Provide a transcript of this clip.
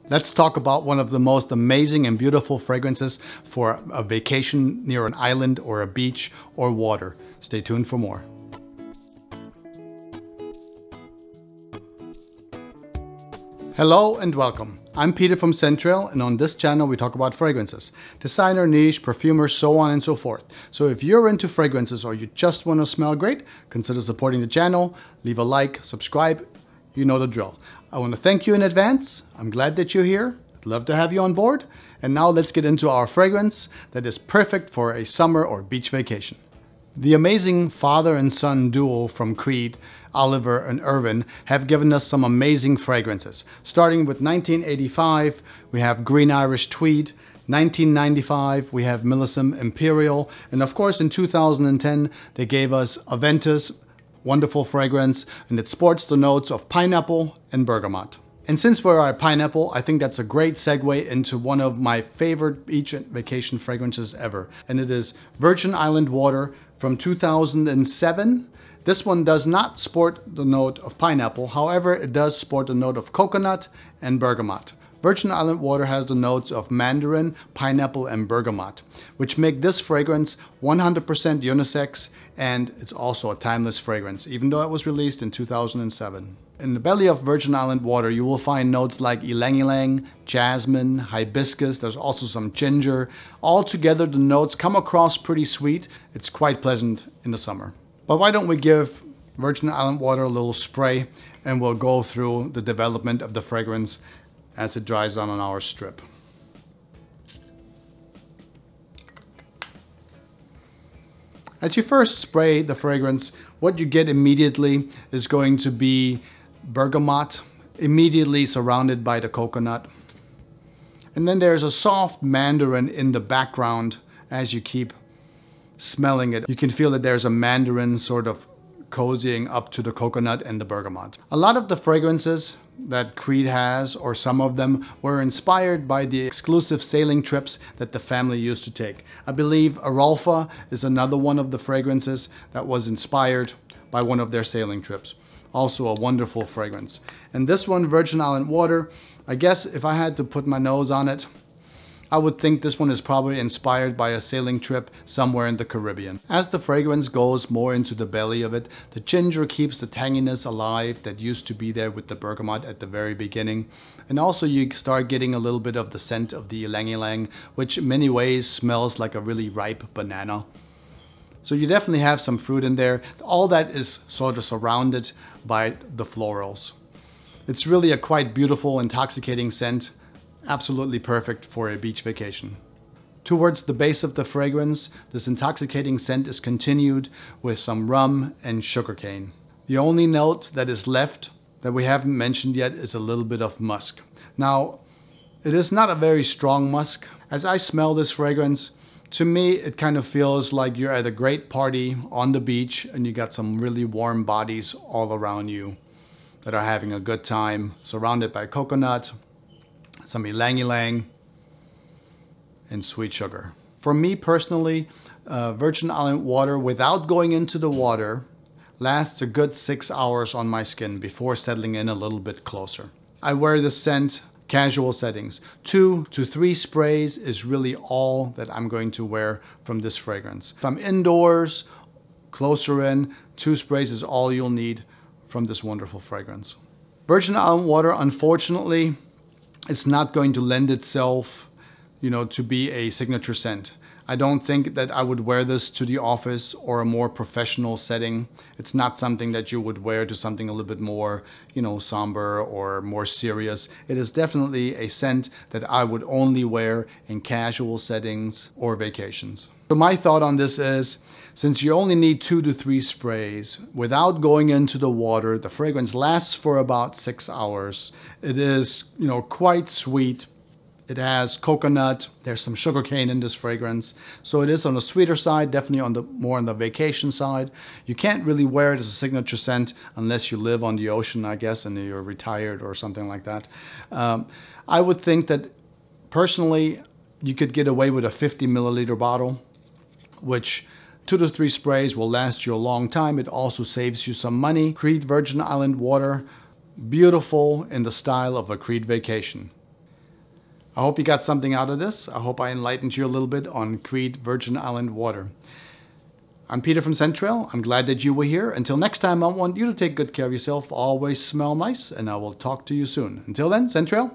Let's talk about one of the most amazing and beautiful fragrances for a vacation near an island or a beach or water. Stay tuned for more. Hello and welcome. I'm Peter from Central, and on this channel we talk about fragrances. Designer, niche, perfumers, so on and so forth. So if you're into fragrances or you just want to smell great, consider supporting the channel, leave a like, subscribe, you know the drill. I want to thank you in advance. I'm glad that you're here. I'd love to have you on board. And now let's get into our fragrance that is perfect for a summer or beach vacation. The amazing father and son duo from Creed, Olivier and Erwin, have given us some amazing fragrances. Starting with 1985, we have Green Irish Tweed. 1995, we have Millésime Imperial. And of course, in 2010, they gave us Aventus, wonderful fragrance, and it sports the notes of pineapple and bergamot. And since we're at pineapple, I think that's a great segue into one of my favorite beach and vacation fragrances ever. And it is Virgin Island Water from 2007. This one does not sport the note of pineapple. However, it does sport the note of coconut and bergamot. Virgin Island Water has the notes of mandarin, pineapple, and bergamot, which make this fragrance 100% unisex, and it's also a timeless fragrance, even though it was released in 2007. In the belly of Virgin Island Water, you will find notes like ylang-ylang, jasmine, hibiscus, there's also some ginger. All together, the notes come across pretty sweet. It's quite pleasant in the summer. But why don't we give Virgin Island Water a little spray, and we'll go through the development of the fragrance as it dries down on our strip. As you first spray the fragrance, what you get immediately is going to be bergamot, immediately surrounded by the coconut. And then there's a soft mandarin in the background as you keep smelling it. You can feel that there's a mandarin sort of cozying up to the coconut and the bergamot. A lot of the fragrances that Creed has, or some of them, were inspired by the exclusive sailing trips that the family used to take. I believe Arolfa is another one of the fragrances that was inspired by one of their sailing trips. Also a wonderful fragrance. And this one, Virgin Island Water, I guess if I had to put my nose on it, I would think this one is probably inspired by a sailing trip somewhere in the Caribbean. As the fragrance goes more into the belly of it, the ginger keeps the tanginess alive that used to be there with the bergamot at the very beginning. And also you start getting a little bit of the scent of the ylang-ylang, which in many ways smells like a really ripe banana. So you definitely have some fruit in there. All that is sort of surrounded by the florals. It's really a quite beautiful, intoxicating scent. Absolutely perfect for a beach vacation. Towards the base of the fragrance, this intoxicating scent is continued with some rum and sugarcane. The only note that is left that we haven't mentioned yet is a little bit of musk. Now, it is not a very strong musk. As I smell this fragrance, to me, it kind of feels like you're at a great party on the beach and you got some really warm bodies all around you that are having a good time, surrounded by coconut, some ylang-ylang, and sweet sugar. For me personally, Virgin Island Water without going into the water lasts a good 6 hours on my skin before settling in a little bit closer. I wear this scent casual settings. 2 to 3 sprays is really all that I'm going to wear from this fragrance. If I'm indoors, closer in, 2 sprays is all you'll need from this wonderful fragrance. Virgin Island Water, unfortunately, it's not going to lend itself, to be a signature scent. I don't think that I would wear this to the office or a more professional setting. It's not something that you would wear to something a little bit more, somber or more serious. It is definitely a scent that I would only wear in casual settings or vacations. So my thought on this is, since you only need 2 to 3 sprays, without going into the water, the fragrance lasts for about 6 hours. It is, quite sweet. It has coconut. There's some sugarcane in this fragrance. So it is on the sweeter side, definitely more on the vacation side. You can't really wear it as a signature scent unless you live on the ocean, I guess, and you're retired or something like that. I would think that personally, you could get away with a 50 milliliter bottle, which 2 to 3 sprays will last you a long time. It also saves you some money. Creed Virgin Island Water, beautiful in the style of a Creed vacation. I hope you got something out of this. I hope I enlightened you a little bit on Crete Virgin Island water. I'm Peter from Centrail. I'm glad that you were here. Until next time, I want you to take good care of yourself. Always smell nice, and I will talk to you soon. Until then, Centrail.